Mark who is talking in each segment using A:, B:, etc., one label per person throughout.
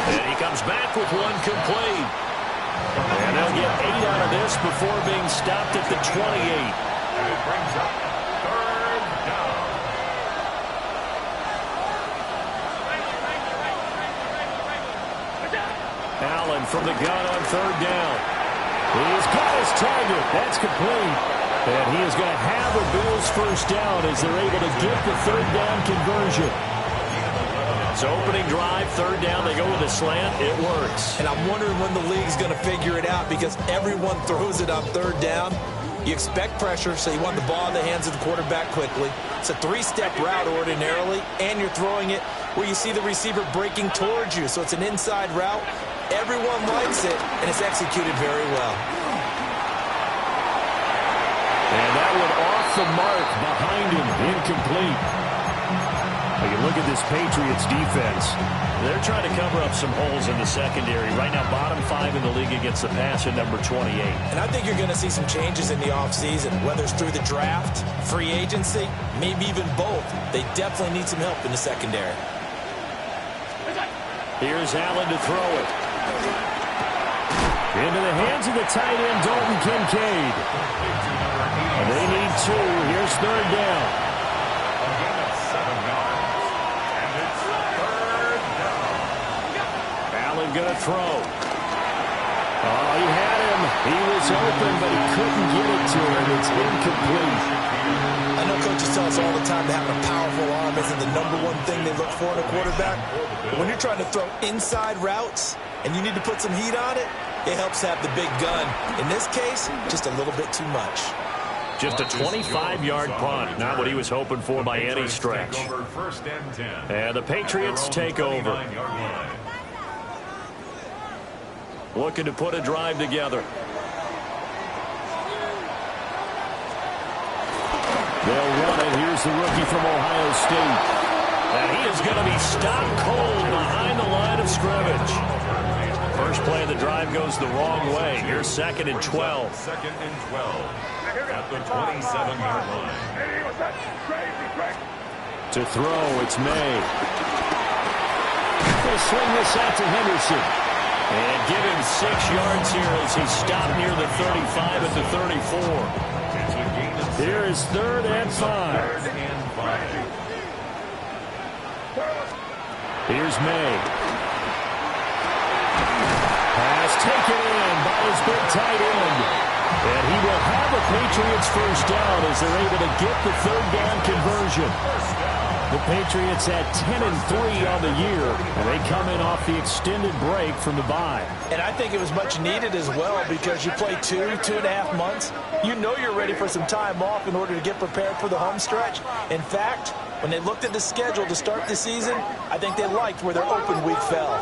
A: And he comes back with one complete. And they'll get 8 out of this before being stopped at the 28.
B: And it brings up third down.
A: Allen from the gun on third down. He's got his target. That's complete. And he is going to have the Bills first down as they're able to get the third down conversion. So opening drive, third down, they go with a slant. It works.
C: And I'm wondering when the league's going to figure it out because everyone throws it on third down. You expect pressure, so you want the ball in the hands of the quarterback quickly. It's a three-step route ordinarily, and you're throwing it where you see the receiver breaking towards you. So it's an inside route. Everyone likes it, and it's executed very well.
A: And that one off the mark behind him, incomplete. You look at this Patriots defense. They're trying to cover up some holes in the secondary. Right now, bottom 5 in the league against the pass at number 28.
C: And I think you're going to see some changes in the offseason, whether it's through the draft, free agency, maybe even both. They definitely need some help in the secondary.
A: Here's Allen to throw it. Into the hands of the tight end, Dalton Kincaid. And they need 2. Here's third down. Going to throw. Oh, he had him. He was open, but he couldn't get it to him. It's incomplete.
C: I know coaches tell us all the time that having a powerful arm isn't the #1 thing they look for in a quarterback. But when you're trying to throw inside routes and you need to put some heat on it, it helps have the big gun. In this case, just a little bit too much.
A: Just a 25-yard punt. Not what he was hoping for by any stretch. And the Patriots take over. Looking to put a drive together. They'll run it. Here's the rookie from Ohio State. And he is going to be stopped cold behind the line of scrimmage. First play of the drive goes the wrong way. Here's 2nd and 12.
B: 2nd and 12 at the 27-yard line.
A: To throw, it's May. They'll swing this out to Henderson. And give him 6 yards here as he stopped near the 35 at the 34. Here is 3rd and 5. Here's May. Pass taken in by his big tight end. And he will have a Patriots first down as they're able to get the third down conversion. The Patriots at 10-3 on the year, and they come in off the extended break from the bye.
C: And I think it was much needed as well because you play 2.5 months. You know you're ready for some time off in order to get prepared for the home stretch. In fact, when they looked at the schedule to start the season, I think they liked where their open week fell.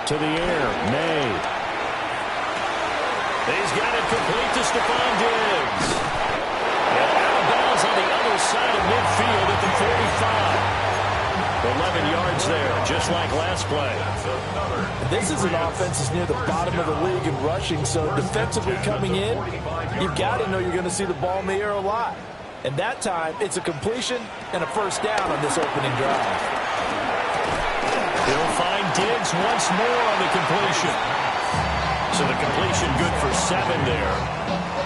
A: To the air, May. He's got it complete to Stephon Diggs. And out of bounds on the other side of midfield at the 45. 11 yards there, just like last play.
C: This is an offense that's near the bottom of the league in rushing, so defensively coming in, you've got to know you're going to see the ball in the air a lot. And that time, it's a completion and a first down on this opening drive.
A: He'll find Diggs once more on the completion. So the completion good for 7 there.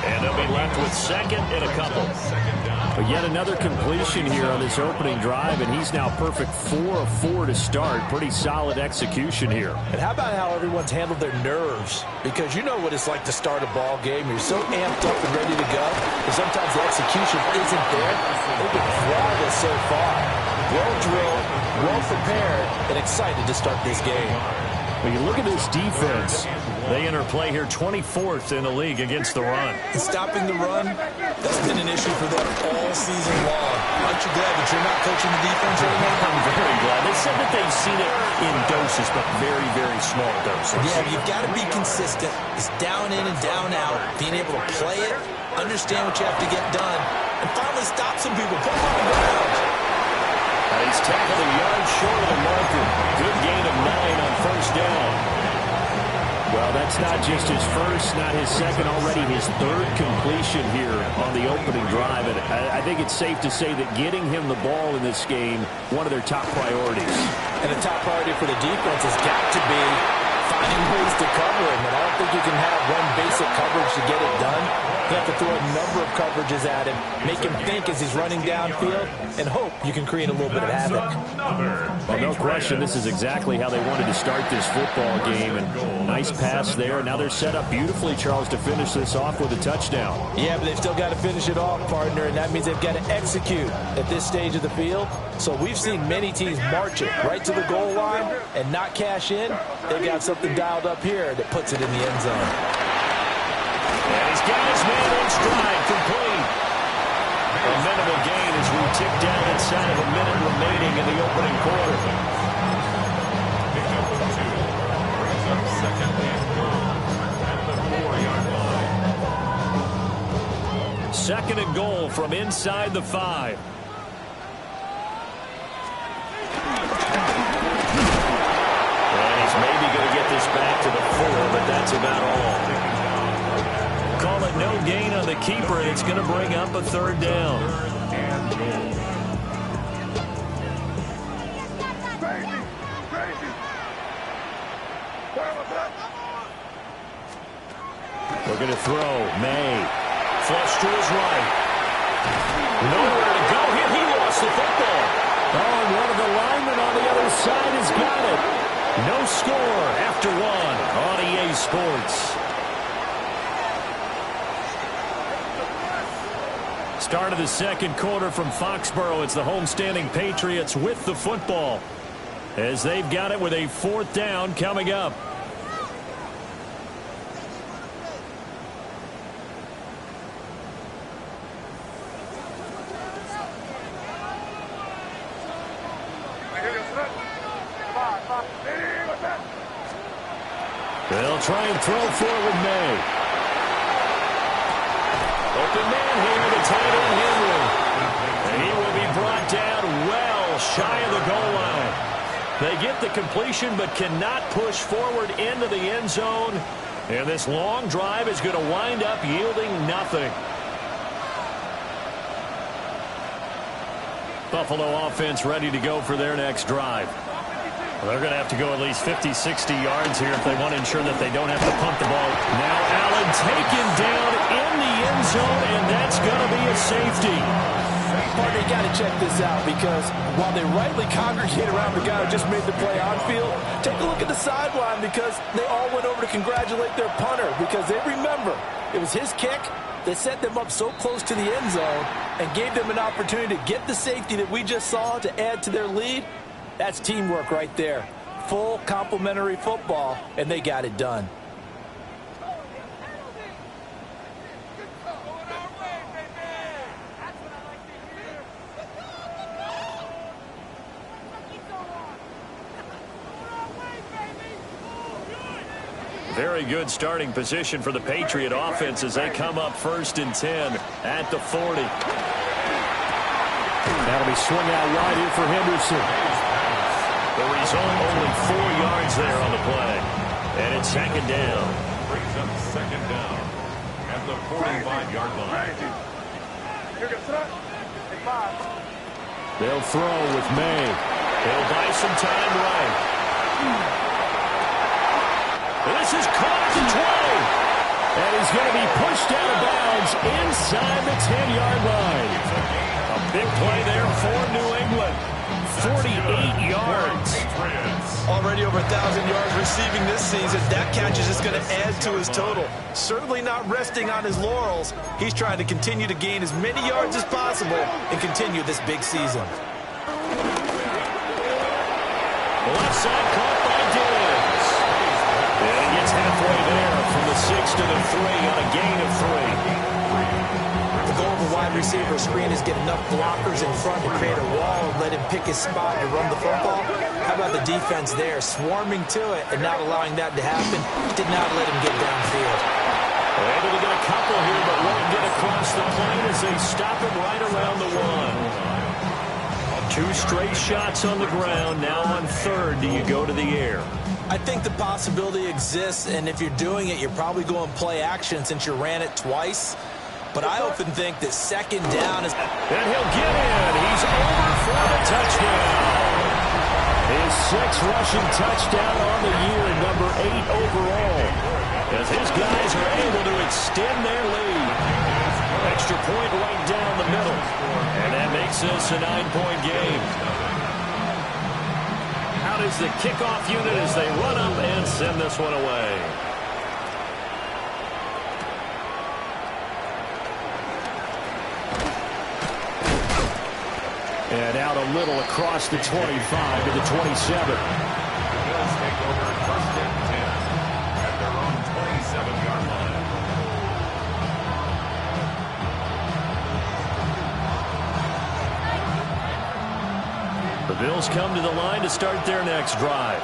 A: And they'll be left with 2nd and a couple. But yet another completion here on this opening drive, and he's now perfect 4 of 4 to start. Pretty solid execution here.
C: And how about how everyone's handled their nerves? Because you know what it's like to start a ball game. You're so amped up and ready to go, but sometimes the execution isn't there. They've been flawless so far. Well drilled, well prepared, and excited to start this game.
A: When you look at this defense, they enter play here 24th in the league against the run.
C: And stopping the run, that's been an issue for them all season long. Aren't you glad that you're not coaching the defense anymore?
A: I'm very glad. They said that they've seen it in doses, but very, very small doses.
C: Yeah, you've got to be consistent. It's down in and down out. Being able to play it, understand what you have to get done, and finally stop some people. Put them on the ground.
A: He's tackled a yard short of the marker. Good gain of 9 on first down. Well, that's not just his first, not his second, already his 3rd completion here on the opening drive. And I think it's safe to say that getting him the ball in this game, one of their top priorities.
C: And the top priority for the defense has got to be finding ways to cover him. And I don't think you can have one basic coverage to get it done. You have to throw a number of coverages at him, make him think as he's running downfield, and hope you can create a little bit of havoc.
A: Well, no question, this is exactly how they wanted to start this football game. And nice pass there. Now they're set up beautifully, Charles, to finish this off with a touchdown.
C: Yeah, but they've still got to finish it off, partner, and that means they've got to execute at this stage of the field. So we've seen many teams march it right to the goal line and not cash in. They've got something dialed up here that puts it in the end zone.
A: And he's got his man in stride, complete. A minimal gain as we tick down inside of a minute remaining in the opening quarter. Second and goal from inside the 5. And he's maybe going to get this back to the 4, but that's about all. Call it no gain on the keeper, and it's going to bring up a third down. We're going to throw. May. Flush to his right. Nowhere to go here. He lost the football. Oh, and one of the linemen on the other side has got it. No score after 1 on EA Sports. Start of the second quarter from Foxborough. It's the homestanding Patriots with the football as they've got it with a 4th down coming up. They'll try and throw for it with May. Open man here, the tight end Henry. And he will be brought down well shy of the goal line. They get the completion but cannot push forward into the end zone. And this long drive is going to wind up yielding nothing. Buffalo offense ready to go for their next drive. Well, they're going to have to go at least 50, 60 yards here if they want to ensure that they don't have to punt the ball. Now Allen taken down in the end zone, and that's going to be a safety.
C: Partner, you got to check this out because while they rightly congregate around the guy who just made the play on field, take a look at the sideline because they all went over to congratulate their punter because they remember it was his kick that set them up so close to the end zone and gave them an opportunity to get the safety that we just saw to add to their lead. That's teamwork right there. Full complementary football, and they got it done.
A: Very good starting position for the Patriot offense as they come up 1st and 10 at the 40. That'll be swung out wide here for Henderson. The result, only 4 yards there on the play. And it's 2nd down.
B: Brings up 2nd down at the 45-yard line.
A: They'll throw with May. They'll buy some time right. This is caught at the 20. And he's going to be pushed out of bounds inside the 10-yard line. A big play there for New England. 48 yards.
C: Already over 1,000 yards receiving this season. That catch is just going to add to his total. Certainly not resting on his laurels. He's trying to continue to gain as many yards as possible and continue this big season.
A: Left side caught by Diggs. And he gets halfway there from the 6 to the 3 on a gain of 3.
C: The goal of a wide receiver screen is get enough blockers in front to create a wall and let him pick his spot to run the football. How about the defense there, swarming to it and not allowing that to happen? Did not let him get downfield.
A: Able to get a couple here, but won't get across the plane as they stop him right around the 1. 2 straight shots on the ground. Now on 3rd, do you go to the air?
C: I think the possibility exists, and if you're doing it, you're probably going play action since you ran it twice. But I often think that 2nd down is...
A: And he'll get in. He's over for the touchdown. His sixth rushing touchdown on the year, number 8 overall, as his guys are able to extend their lead. Extra point right down the middle, and that makes this a 9-point game. Out is the kickoff unit as they run up and send this one away. And out a little across the 25 to the 27.
B: The Bills take over first and 10 at their own 27-yard line.
A: The Bills come to the line to start their next drive.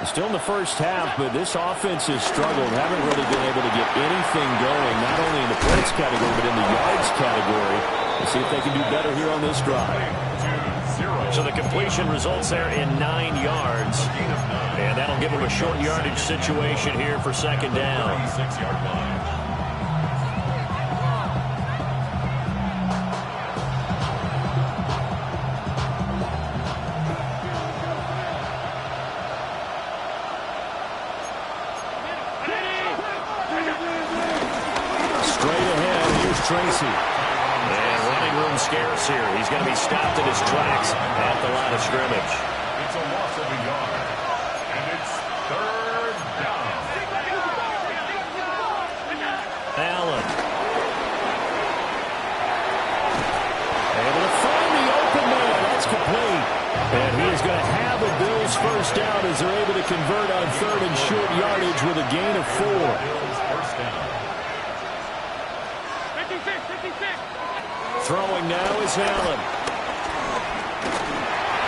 A: Still in the first half, but this offense has struggled. Haven't really been able to get anything going, not only in the points category, but in the yards category. Let's see if they can do better here on this drive. So the completion results there in 9 yards. And that'll give them a short yardage situation here for second down.
B: 36-yard line.
A: Tracy. And running room scarce here. He's going to be stopped in his tracks at the line of scrimmage.
B: It's a loss of a yard. And it's third down.
A: Allen. Able to find the open man. That's complete. And he is going to have a Bills first down as they're able to convert on third and short yardage with a gain of 4.
B: Bills first down.
A: Throwing now is Allen.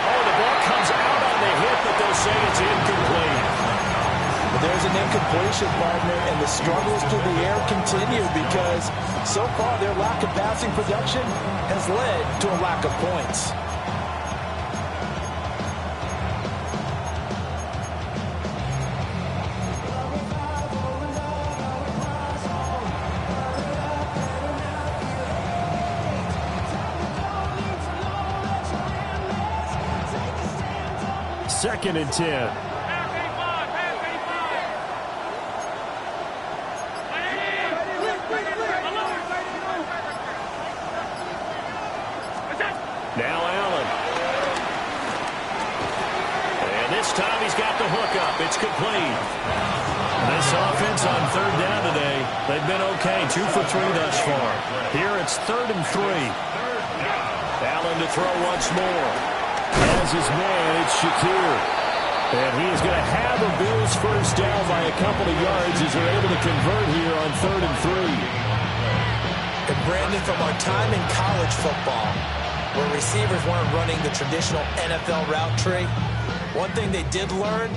A: Oh, the ball comes out on the hit, but they'll say it's incomplete.
C: But there's an incompletion, partner, and the struggles through the air continue because so far their lack of passing production has led to a lack of points.
A: Second and 10. Now Allen. And this time he's got the hook up. It's complete. This offense on third down today, they've been okay. 2 for 3 thus far. Here it's third and 3. Allen to throw once more. As his man, it's Shakir. And he is going to have a Bills first down by a couple of yards as they're able to convert here on third and 3.
C: And Brandon, from our time in college football, where receivers weren't running the traditional NFL route tree, one thing they did learn,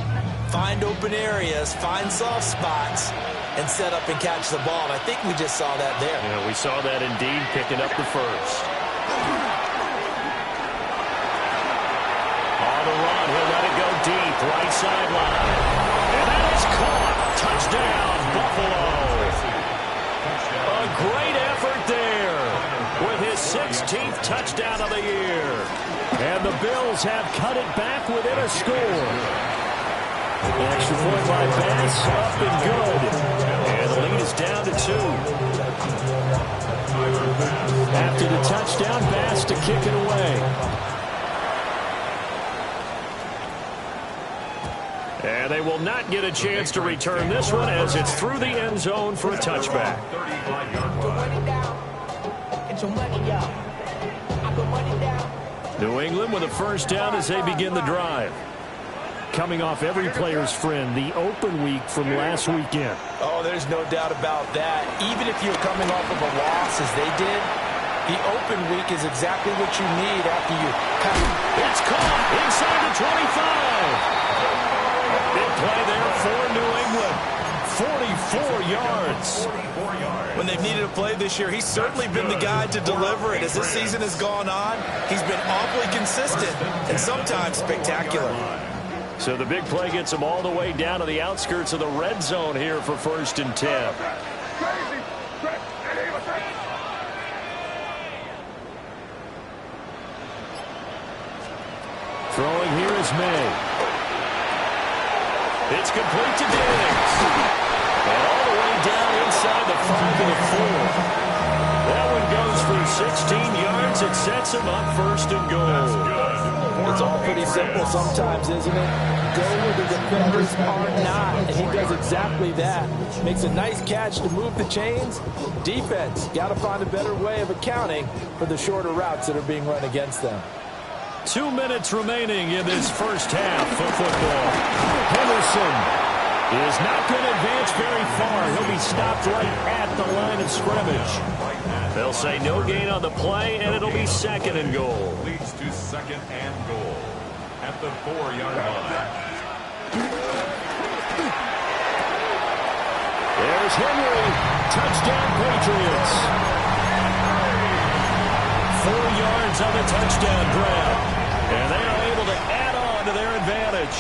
C: find open areas, find soft spots, and set up and catch the ball. And I think we just saw that there.
A: Yeah, we saw that indeed, picking up the first. On the run, he'll let it go deep, right sideline. And that is caught. Touchdown, Buffalo. A great effort there with his 16th touchdown of the year. And the Bills have cut it back within a score. The extra point by Bass, up and good. And the lead is down to 2. After the touchdown, Bass to kick it away. And they will not get a chance to return this one as it's through the end zone for a touchback. New England with a first down as they begin the drive. Coming off every player's friend, the open week from last weekend.
C: Oh, there's no doubt about that. Even if you're coming off of a loss as they did, the open week is exactly what you need after you cut.
A: It's caught inside the 25. Big play there for New England. 44 yards.
C: When they've needed a play this year, he's certainly been the guy to deliver it. As this season has gone on, he's been awfully consistent and sometimes spectacular.
A: So the big play gets them all the way down to the outskirts of the red zone here for first and 10. Throwing here is May. It's complete to Diggs. And all the way down inside the 5 and 4. That one goes for 16 yards. It sets him up first and goal.
B: That's good.
C: It's all pretty simple sometimes, isn't it? Go where the defenders are not, and he does exactly that. Makes a nice catch to move the chains. Defense, got to find a better way of accounting for the shorter routes that are being run against them.
A: 2 minutes remaining in this first half of football. Henderson is not going to advance very far. He'll be stopped right at the line of scrimmage. They'll say no gain on the play, and it'll be second and goal.
B: Leads to second and goal at the 4-yard line.
A: There's Henry. Touchdown, Patriots. 4 yards on the touchdown grab. And they are able to add on to their advantage.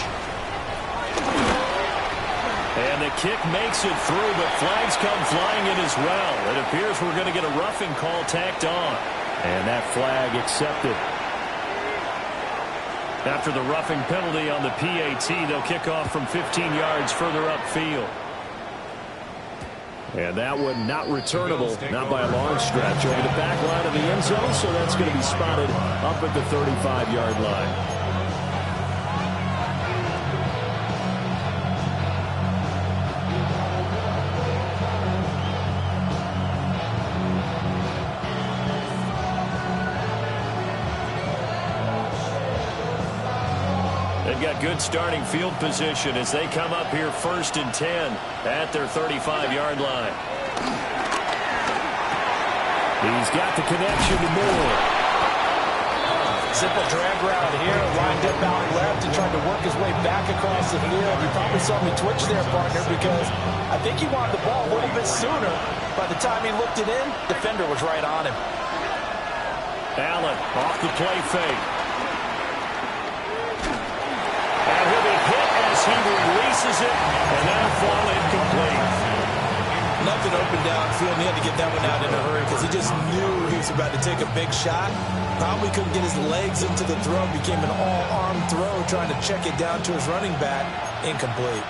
A: And the kick makes it through, but flags come flying in as well. It appears we're going to get a roughing call tacked on. And that flag accepted. After the roughing penalty on the PAT, they'll kick off from 15 yards further upfield. And that one not returnable, not by a long stretch, over the back line of the end zone, so that's going to be spotted up at the 35-yard line. They've got good starting field position as they come up here 1st and 10 at their 35-yard line. He's got the connection to Moore.
C: Simple drag route here, lined up out left and tried to work his way back across the field. You probably saw me twitch there, partner, because I think he wanted the ball a little bit sooner. By the time he looked it in, defender was right on him.
A: Allen off the play fake. And he'll be hit as he releases it, and that'll fall incomplete.
C: Nothing open downfield, and he had to get that one out in a hurry because he just knew he was about to take a big shot. Probably couldn't get his legs into the throw. Became an all-arm throw, trying to check it down to his running back. Incomplete.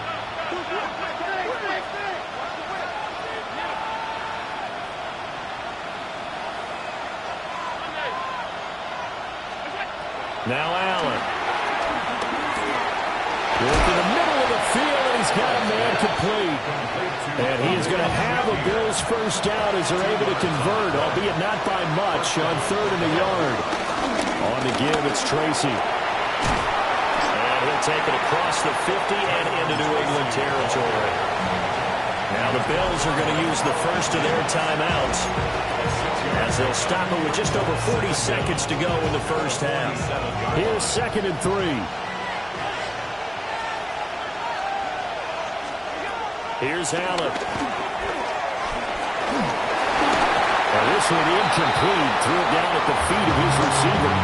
A: Now Allen. Look in the middle of the field, and he's got a man complete. And he is going to have a Bills first down as they're able to convert, albeit not by much, on 3rd and a yard. On the give, it's Tracy. And he'll take it across the 50 and into New England territory. Now the Bills are going to use the first of their timeouts as they'll stop it with just over 40 seconds to go in the first half. Here's 2nd and 3. Here's Allen. And this one incomplete. Threw it down at the feet of his receiver.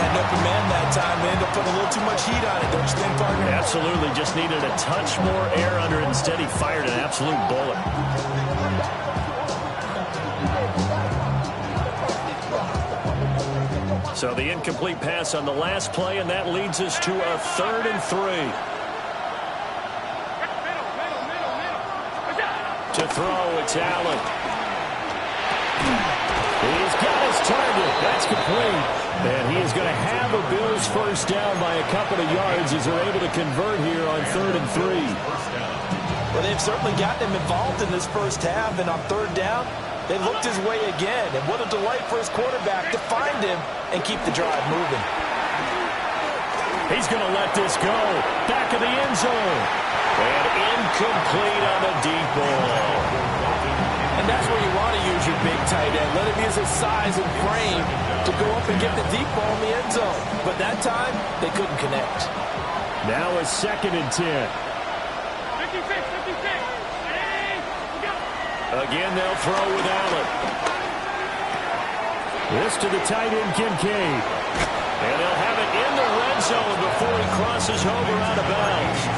C: Had an open man that time, man. They'll put a little too much heat on it, don't you think, partner?
A: Absolutely. Just needed a touch more air under it. Instead, he fired an absolute bullet. So the incomplete pass on the last play, and that leads us to a 3rd and 3. To throw, it's Allen. He's got his target. That's complete. And he is going to have a Bills first down by a couple of yards as they're able to convert here on 3rd and 3.
C: Well, they've certainly gotten him involved in this first half, and on 3rd down, they looked his way again. And what a delight for his quarterback to find him and keep the drive moving.
A: He's going to let this go. Back of the end zone. And incomplete on the deep ball.
C: And that's where you want to use your big tight end. Let him use his size and frame to go up and get the deep ball in the end zone. But that time, they couldn't connect.
A: Now a 2nd and 10. 56. Again, they'll throw with Allen. This to the tight end, Kincaid. And they'll have it in the red zone before he crosses over out of bounds.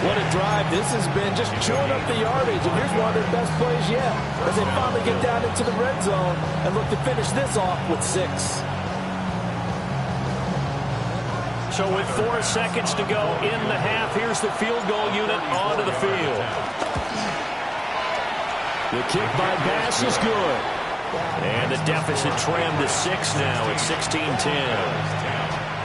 C: What a drive this has been, just chewing up the yardage. And here's one of their best plays yet as they finally get down into the red zone and look to finish this off with 6.
A: So with 4 seconds to go in the half, here's the field goal unit onto the field. The kick by Bass is good. And the deficit trimmed to 6 now at 16-10.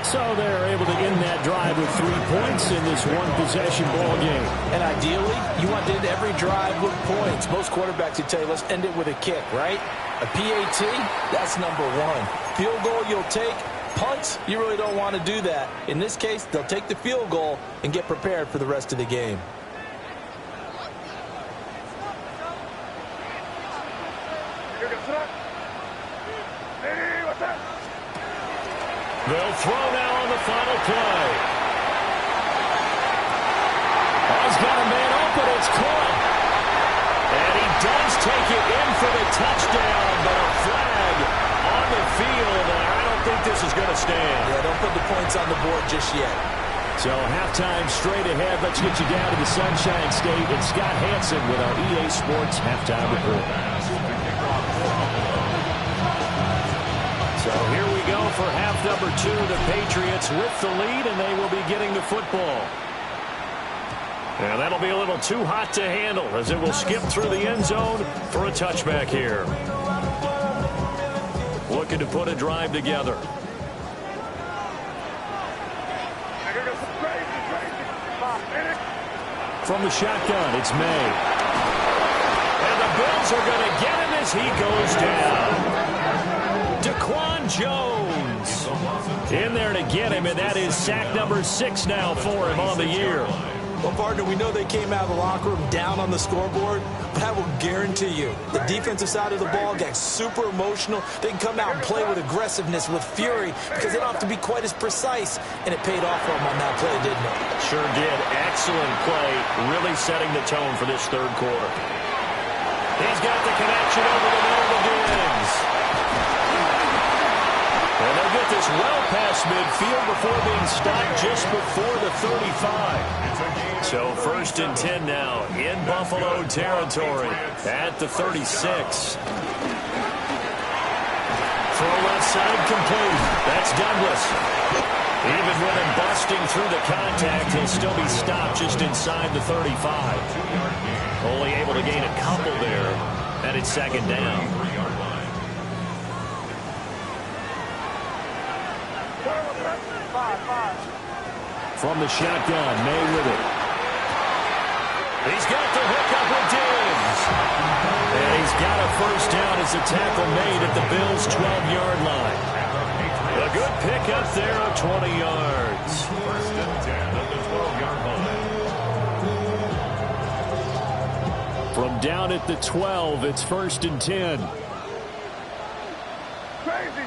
A: So they're able to end that drive with 3 points in this one-possession ball game.
C: And ideally, you want to end every drive with points. Most quarterbacks would tell you, let's end it with a kick, right? A PAT, that's number 1. Field goal you'll take. Punts, you really don't want to do that. In this case, they'll take the field goal and get prepared for the rest of the game.
A: They'll throw now on the final play. He's got a man open. It's caught. And he does take it in for the touchdown, but a flag on the field, and I don't think this is going to stand.
C: Yeah, don't put the points on the board just yet.
A: So halftime straight ahead. Let's get you down to the Sunshine State and Scott Hansen with our EA Sports halftime report. So here we go for half number 2. The Patriots with the lead, and they will be getting the football. And that'll be a little too hot to handle as it will skip through the end zone for a touchback here. Looking to put a drive together. From the shotgun, it's May. And the Bills are going to get him as he goes down. Daquan Jones in there to get him, and that is sack number 6 now for him on the year.
C: Well, partner, we know they came out of the locker room down on the scoreboard, but I will guarantee you the defensive side of the ball got super emotional. They can come out and play with aggressiveness, with fury, because they don't have to be quite as precise, and it paid off for them on that play, didn't it?
A: Sure did. Excellent play, really setting the tone for this third quarter. He's got the connection over the middle of Diggs. And they'll get this well past midfield before being stopped just before the 35. So 1st and 10 now in Buffalo territory at the 36. Throw left side complete. That's Douglas. Even with him busting through the contact, he'll still be stopped just inside the 35. Only able to gain a couple there, and it's 2nd down. From the shotgun, May with it. He's got the hook up with Diggs. And he's got a 1st down as a tackle made at the Bills' 12-yard line. A good pickup there of 20 yards.
B: 1st and 10 at the 12-yard line.
A: From down at the 12, it's 1st and 10.
B: Crazy.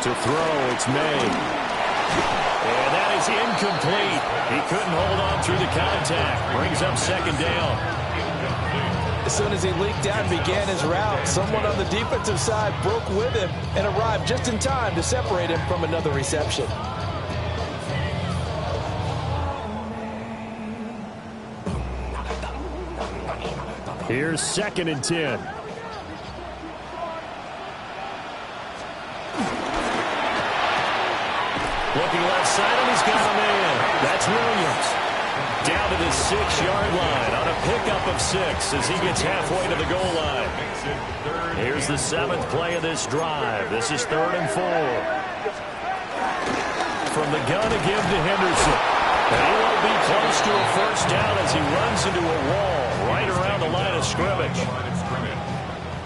A: To throw, it's May. And that is incomplete. He couldn't hold on through the contact. Brings up 2nd down.
C: As soon as he leaked out and began his route, someone on the defensive side broke with him and arrived just in time to separate him from another reception.
A: Here's 2nd and 10. Looking left side, and he's got a man. That's Williams. Down to the 6-yard line on a pickup of 6 as he gets halfway to the goal line. Here's the 7th play of this drive. This is 3rd and 4. From the gun to give to Henderson. And he will be close to a 1st down as he runs into a wall right around the line of scrimmage.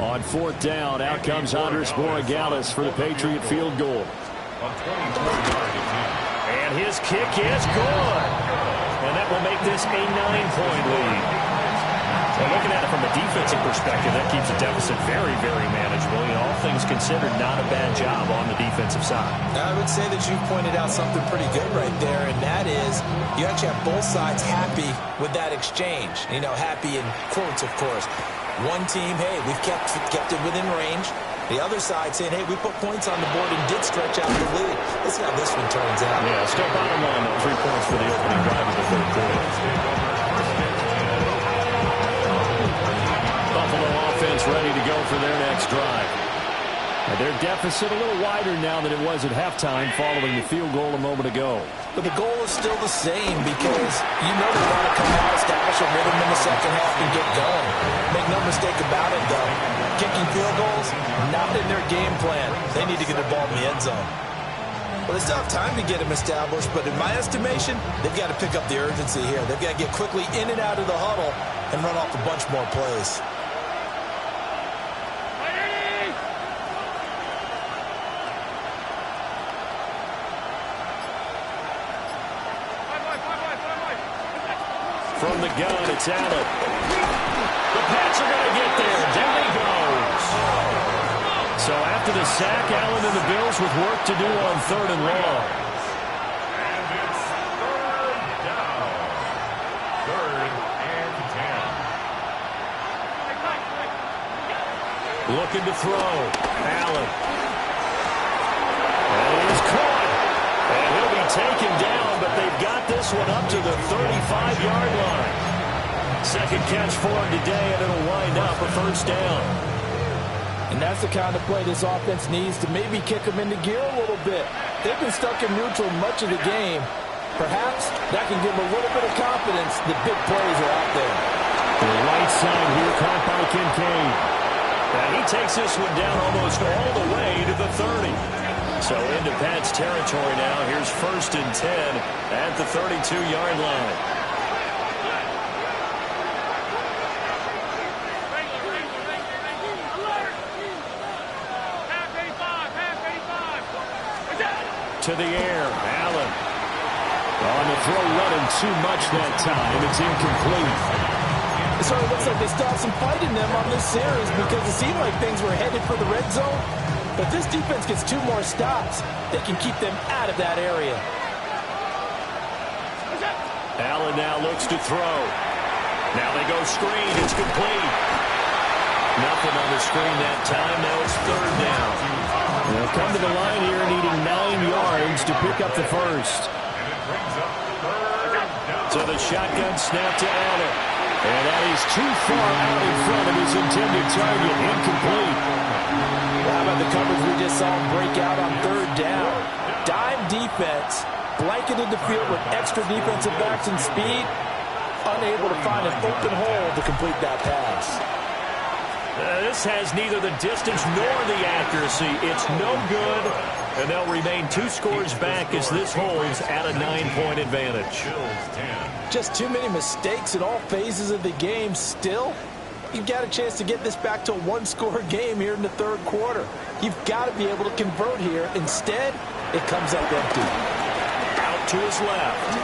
A: On 4th down, out comes Andres Borregales for the Patriot field goal. And his kick is good. And that will make this a 9-point lead. Well, looking at it from a defensive perspective, that keeps the deficit very, very manageable. You know, all things considered, not a bad job on the defensive side.
C: I would say that you pointed out something pretty good right there, and that is you actually have both sides happy with that exchange. You know, happy in quotes, of course. One team, hey, we've kept it within range. The other side saying, hey, we put points on the board and did stretch out the lead. Let's see how this one turns out.
A: Yeah, still bottom line, though, 3 points for the opening drive of the third quarter. Buffalo offense ready to go for their next drive. And their deficit a little wider now than it was at halftime following the field goal a moment ago.
C: But the goal is still the same because you know they want to come out, establish a rhythm in the second half, and get going. Make no mistake about it, though. Kicking field goals, not in their game plan. They need to get the ball in the end zone. Well, they still have time to get them established, but in my estimation, they've got to pick up the urgency here. They've got to get quickly in and out of the huddle and run off a bunch more plays.
A: From the gun, it's Allen. The Pats are going to get there. Down he goes. So after the sack, Allen and the Bills with work to do on 3rd and long.
B: And it's 3rd down. 3rd and 10.
A: Looking to throw. Allen. And he's caught. And he'll be taken down, but they've got this one up to the 35-yard line. Second catch for him today, and it'll wind up a 1st down.
D: And that's the kind of play this offense needs to maybe kick them into gear a little bit. They've been stuck in neutral much of the game. Perhaps that can give them a little bit of confidence that big plays are out there.
A: The right side here caught by Kincaid. And he takes this one down almost all the way to the 30. So into Pat's territory now. Here's 1st and 10 at the 32-yard line. To the air, Allen. On the throw, running too much that time. It's incomplete.
D: It sort of looks like they stopped some fight in them on this series because it seemed like things were headed for the red zone. But this defense gets 2 more stops. They can keep them out of that area.
A: Allen now looks to throw. Now they go screen. It's complete. Nothing on the screen that time. Now it's 3rd down. They'll come to the line here needing 9 yards to pick up the 1st. So the shotgun snap to Allen. And that is too far out in front of his intended target. Incomplete.
D: How about the coverage we just saw him break out on 3rd down? Dime defense, blanketed the field with extra defensive backs and speed, unable to find an open hole to complete that pass.
A: This has neither the distance nor the accuracy. It's no good, and they'll remain 2 scores back as this holds at a 9-point advantage.
D: Just too many mistakes in all phases of the game. Still, you've got a chance to get this back to a 1-score game here in the 3rd quarter. You've got to be able to convert here. Instead, it comes up empty.
A: Out to his left.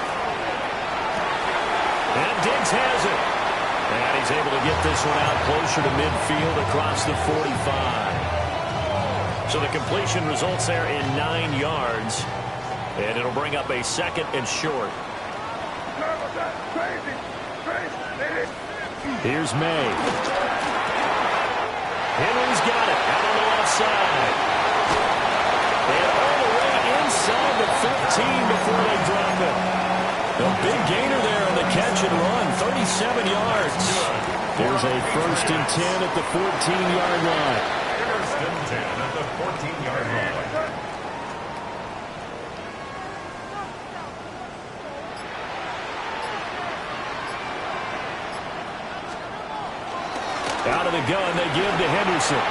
A: And Diggs has it. And he's able to get this one out closer to midfield across the 45. So the completion results there in 9 yards. And it'll bring up a 2nd and short. Here's May. Henry's got it out on the left side. And all the way inside the 15 before they drop it. A big gainer there on the catch and run, 37 yards. There's a 1st and 10 at the 14-yard line.
B: 1st and 10 at the 14-yard line.
A: Out of the gun, they give to Henderson.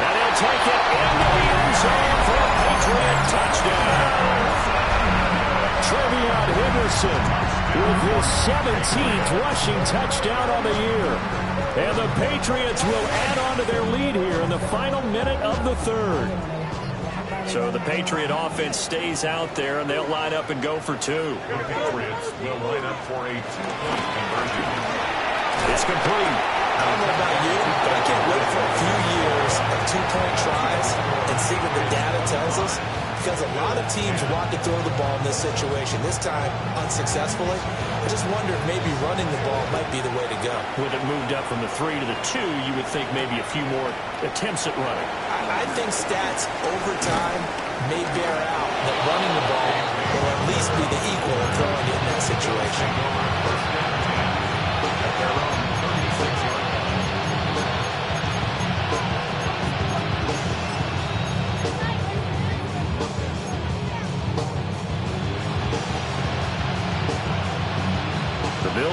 A: And he'll take it into the end zone for a Patriot touchdown. Trevion Henderson with his 17th rushing touchdown on the year. And the Patriots will add on to their lead here in the final minute of the 3rd. So the Patriot offense stays out there, and they'll line up and go for 2.
B: The Patriots will line up for a 2-point conversion.
A: It's complete.
C: I don't know about you, but I can't wait for a few years of 2-point tries and see what the data tells us. Because a lot of teams want to throw the ball in this situation. This time, unsuccessfully. I just wonder if maybe running the ball might be the way to go.
A: With it moved up from the 3 to the 2, you would think maybe a few more attempts at running.
C: I think stats over time may bear out that running the ball will at least be the equal of throwing it in that situation.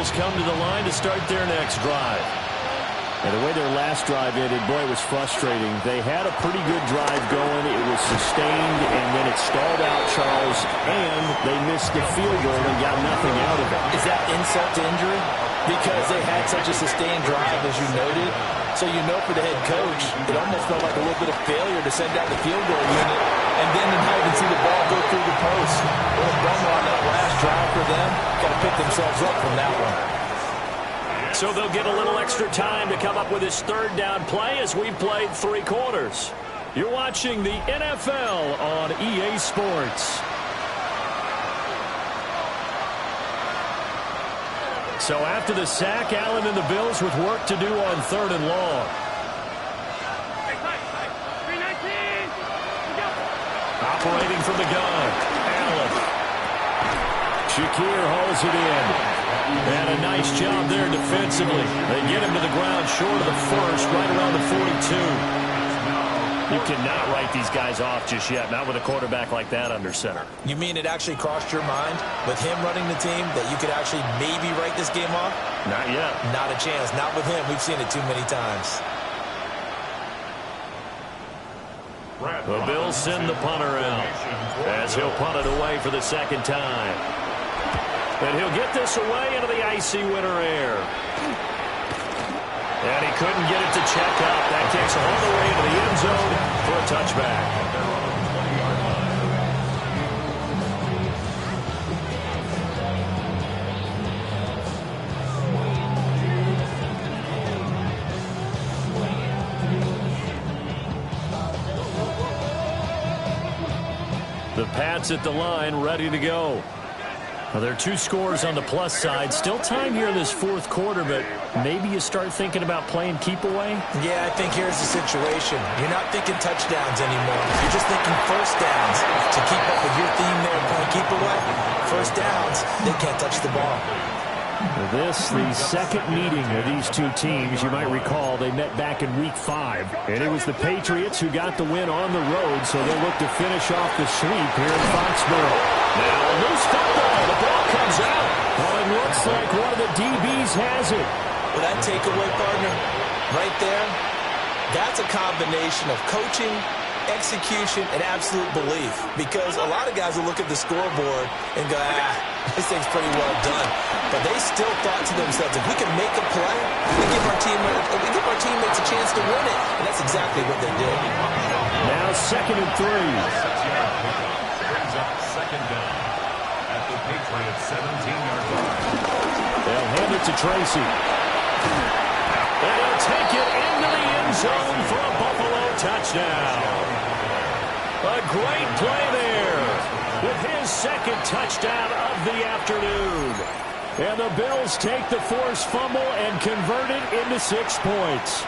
A: Bills come to the line to start their next drive. And the way their last drive ended, boy, it was frustrating. They had a pretty good drive going. It was sustained, and then it stalled out, Charles, and they missed the field goal and got nothing out of it.
D: Is that insult to injury? Because they had such a sustained drive, as you noted. So you know for the head coach, it almost felt like a little bit of failure to send out the field goal unit, and then to not even see the ball go through the post. What a bummer on that last drive for them. Got to pick themselves up from that one.
A: So they'll get a little extra time to come up with his third down play as we played 3 quarters. You're watching the NFL on EA Sports. So after the sack, Allen and the Bills with work to do on 3rd and long. Operating from the gun, Allen. Shakir hauls it in. And a nice job there defensively. They get him to the ground short of the first, right around the 42. You cannot write these guys off just yet, not with a quarterback like that under center.
C: You mean it actually crossed your mind with him running the team that you could actually maybe write this game off?
A: Not yet.
C: Not a chance. Not with him. We've seen it too many times.
A: The Bills send the punter out as he'll punt it away for the second time. And he'll get this away into the icy winter air. And he couldn't get it to check up. That kicks all the way into the end zone for a touchback. The Pats at the line, ready to go. Well, there are 2 scores on the plus side. Still time here in this 4th quarter, but maybe you start thinking about playing keep away?
C: Yeah, I think here's the situation. You're not thinking touchdowns anymore. You're just thinking first downs. To keep up with your theme there, playing keep away, first downs, they can't touch the ball.
A: This, the second meeting of these 2 teams. You might recall they met back in Week 5. And it was the Patriots who got the win on the road, so they'll look to finish off the sweep here in Foxborough. Now a loose football. The ball comes out. Well, it looks like one of the DBs has it.
C: Well, that takeaway, partner, right there, that's a combination of coaching, execution, and absolute belief. Because a lot of guys will look at the scoreboard and go, this thing's pretty well done. But they still thought to themselves, if we can make a play, we give our teammates a chance to win it. And that's exactly what they did.
A: Now 2nd and 3.
B: Brings up 2nd down at the Patriots 17-yard line.
A: They'll hand it to Tracy. And he'll take it into the end zone for a Buffalo touchdown. A great play there with his 2nd touchdown of the afternoon. And the Bills take the forced fumble and convert it into 6 points.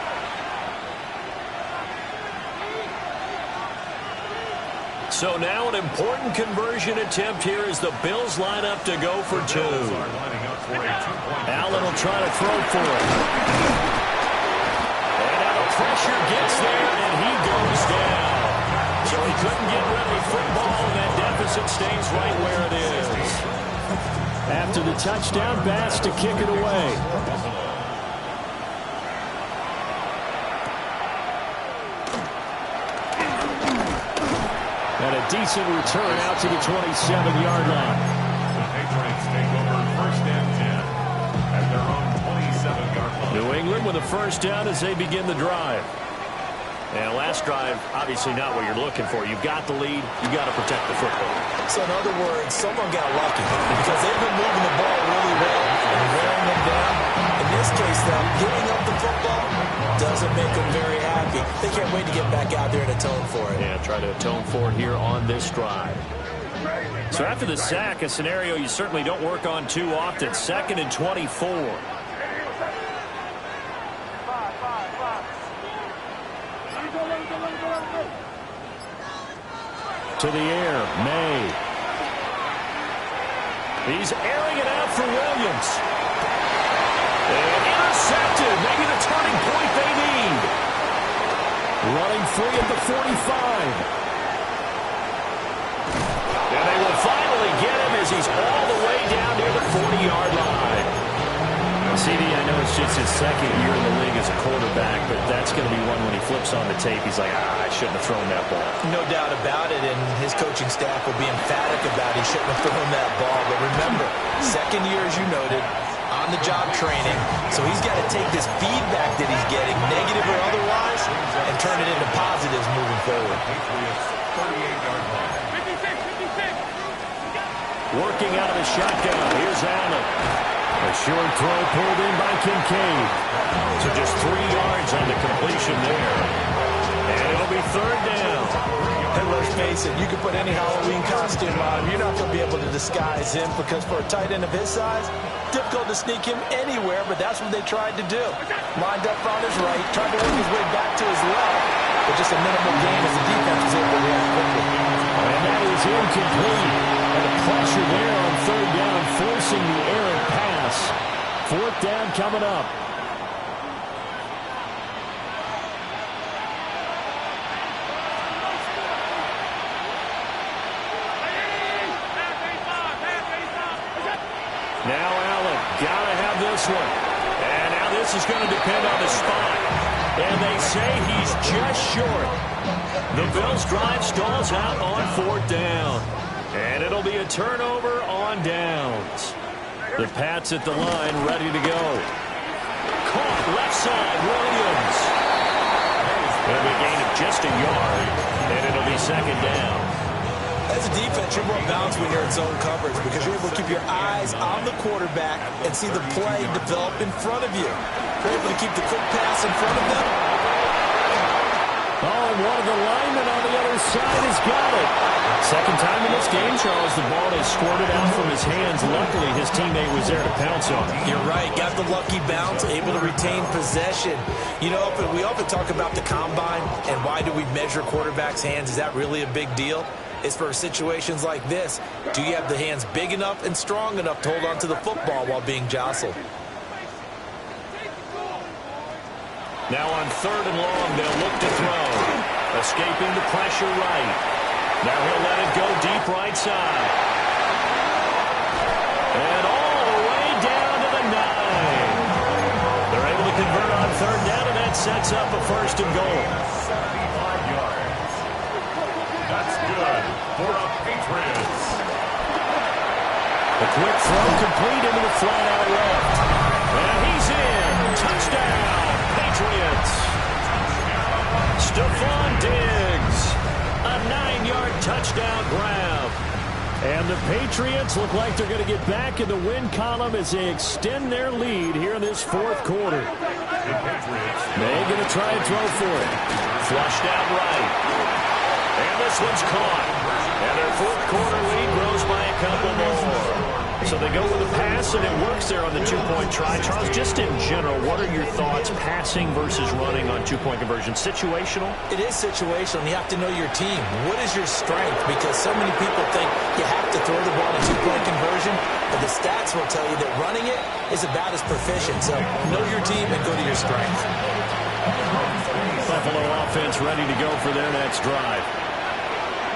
A: So now an important conversion attempt here as the Bills line up to go for 2. Allen will try to throw for it. And now the pressure gets there, and he goes down. So he couldn't get rid of the football, and that deficit stays right where it is. After the touchdown, Bass to kick it away. And a decent return out to the 27-yard line.
B: The Patriots take over 1st and 10 at their own 27-yard line.
A: New England with a first down as they begin the drive. And last drive, obviously not what you're looking for. You've got the lead. You've got to protect the football.
C: So in other words, someone got lucky because they've been moving the ball really well and wearing them down. In this case, though, giving up the football doesn't make them very happy. They can't wait to get back out there and atone for it.
A: Yeah, try to atone for it here on this drive. So after the sack, a scenario you certainly don't work on too often. 2nd and 24. To the air, May. He's airing it out for Williams. And intercepted, maybe the turning point they need. Running free at the 45. And they will finally get him as he's all the way down near the 40-yard line. know it's just his second year in the league as a quarterback, but that's going to be one when he flips on the tape, he's like, I shouldn't have thrown that ball.
C: No doubt about it, and his coaching staff will be emphatic about he shouldn't have thrown that ball. But remember, second year, as you noted, on-the-job training, so he's got to take this feedback that he's getting, negative or otherwise, and turn it into positives moving forward.
A: Working out of the shotgun, here's Allen. A short throw pulled in by Kincaid. So just 3 yards on the completion there. And it'll be third down.
C: Hey, let's face it, you can put any Halloween costume on him. You're not going to be able to disguise him because for a tight end of his size, difficult to sneak him anywhere, but that's what they tried to do. Lined up on his right, tried to work his way back to his left, but just a minimal gain as the defense was able to react quickly.
A: And that is incomplete. And the pressure there on third down, forcing the errant pass. Fourth down coming up. Now Allen, gotta have this one. And now this is going to depend on the spot. And they say he's just short. The Bills' drive stalls out on fourth down. And it'll be a turnover on downs. The Pats at the line, ready to go. Caught left side, Williams. It'll be a gain of just a yard, and it'll be second down.
C: As a defense, you're more balanced when you're in zone coverage because you're able to keep your eyes on the quarterback and see the play develop in front of you. You're able to keep the quick pass in front of them.
A: Oh, and one of the linemen on the other side has got it. Second time in this game, Charles, the ball has squirted out from his hands. Luckily, his teammate was there to pounce on it.
C: You're right. Got the lucky bounce, able to retain possession. You know, we often talk about the combine and why do we measure quarterbacks' hands. Is that really a big deal? It's for situations like this. Do you have the hands big enough and strong enough to hold on to the football while being jostled?
A: Now on third and long, they'll look to throw. Escaping the pressure right. Now he'll let it go deep right side. And all the way down to the 9. They're able to convert on third down, and that sets up a first and goal.
B: 75 yards. That's good for the Patriots.
A: A quick throw complete into the flat out left. And he's in. Touchdown, Patriots. Stephon Diggs. A 9-yard touchdown grab. And the Patriots look like they're going to get back in the win column as they extend their lead here in this fourth quarter. They're going to try and throw for it. Flushed out right. And this one's caught. And their fourth quarter lead grows by a couple more. So they go with a pass, and it works there on the two-point try. Charles, just in general, what are your thoughts passing versus running on two-point conversion? Situational?
C: It is situational. You have to know your team. What is your strength? Because so many people think you have to throw the ball in a two-point conversion, but the stats will tell you that running it is about as proficient. So know your team and go to your strength.
A: Buffalo offense ready to go for their next drive.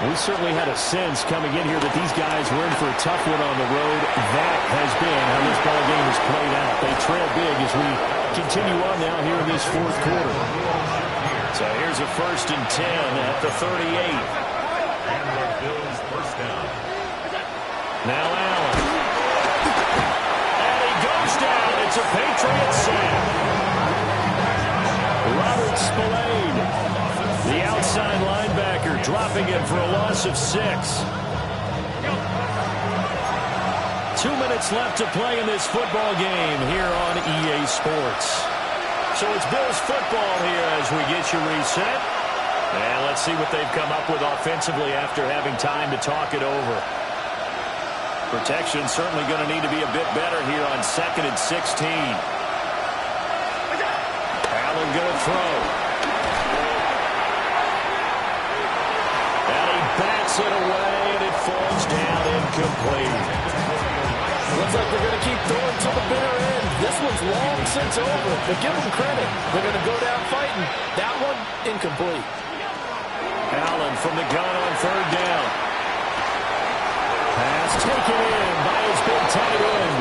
A: We certainly had a sense coming in here that these guys were in for a tough one on the road. That has been how this ball game has played out. They trail big as we continue on now here in this fourth quarter. So here's a 1st and 10 at the 38.
B: And the Bills first down.
A: Now Allen. And he goes down. It's a Patriot sack. Robert Spillane, the outside linebacker, dropping it for a loss of 6. 2 minutes left to play in this football game here on EA Sports. So it's Bills football here as we get you reset. And let's see what they've come up with offensively after having time to talk it over. Protection certainly going to need to be a bit better here on 2nd and 16. Allen going to throw. And he bats it away, and it falls down incomplete.
D: Looks like they're going to keep throwing to the bitter end. This one's long since over, but give them credit. They're going to go down fighting. That one, incomplete.
A: Allen from the gun on third down. Pass taken in by his big tight end.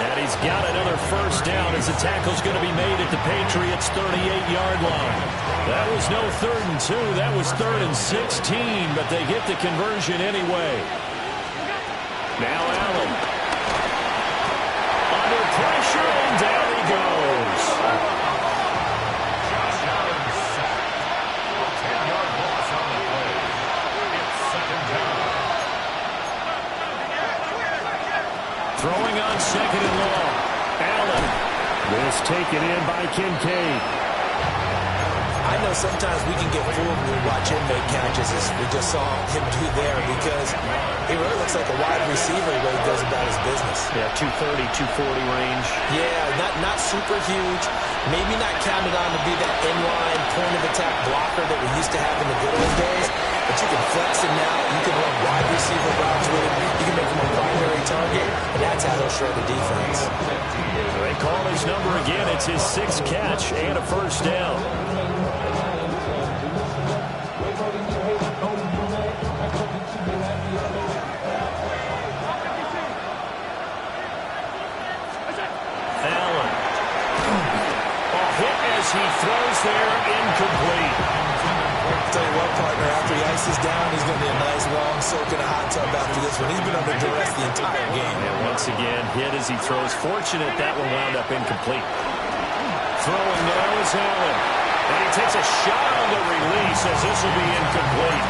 A: And he's got another first down as the tackle's going to be made at the Patriots' 38-yard line. That was no 3rd and 2. That was 3rd and 16, but they get the conversion anyway. Now Allen. Under pressure, and down he goes.
B: Josh Allen sacked. 10-yard loss on the play. It's 2nd down.
A: Throwing on 2nd and long. Allen. This taken in by Kincaid.
C: I know sometimes we can get fooled when we watch him make catches, as we just saw him do there, because he really looks like a wide receiver the way he goes about his business.
A: Yeah, 230, 240 range.
C: Yeah, not super huge. Maybe not counted on to be that inline point-of-attack blocker that we used to have in the good old days, but you can flex him now. You can run wide receiver routes with him. You can make him a primary target, and that's how he'll shred the defense.
A: They call his number again. It's his 6th catch and a first down. He throws there, incomplete.
C: I'll tell you what, partner, after he ices down, he's going to be a nice long soak in a hot tub after this one. He's been under duress the entire game.
A: And once again, hit as he throws. Fortunate that one wound up incomplete. Throwing now is Allen. And he takes a shot on the release as this will be incomplete.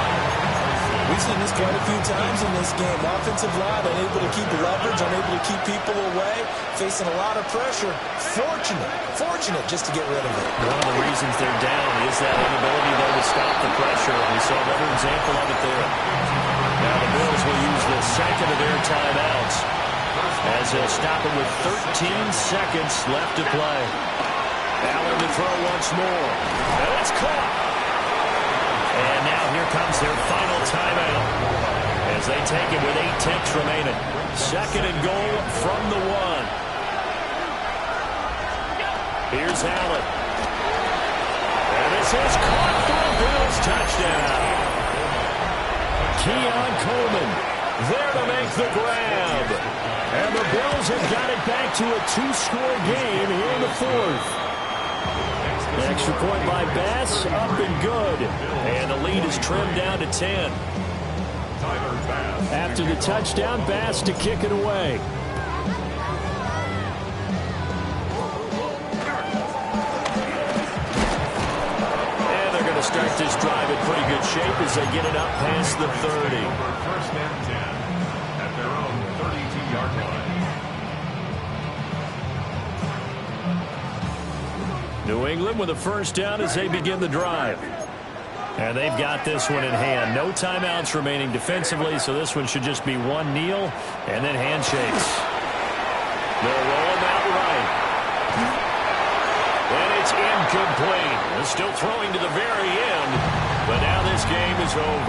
C: We've seen this quite a few times in this game. Offensive line unable to keep leverage, unable to keep people away, facing a lot of pressure. Fortunate just to get rid of it.
A: One of the reasons they're down is that inability, though, to stop the pressure. We saw another example of it there. Now the Bills will use the 2nd of their timeouts as they'll stop it with 13 seconds left to play. Allen to throw once more. And it's caught. And now here comes their final timeout as they take it with 8 ticks remaining. 2nd and goal from the 1. Here's Allen. And this is caught for a Bills touchdown. Keon Coleman there to make the grab. And the Bills have got it back to a 2-score game here in the 4th. The extra point by Bass, up and good. And the lead is trimmed down to 10. After the touchdown, Bass to kick it away. And they're going to start this drive in pretty good shape as they get it up past the 30.
B: 1st and 10 at their own 32-yard line.
A: New England with a first down as they begin the drive. And they've got this one in hand. No timeouts remaining defensively, so this one should just be one kneel and then handshakes. They'll roll him out right. And it's incomplete. They're still throwing to the very end, but now this game is over.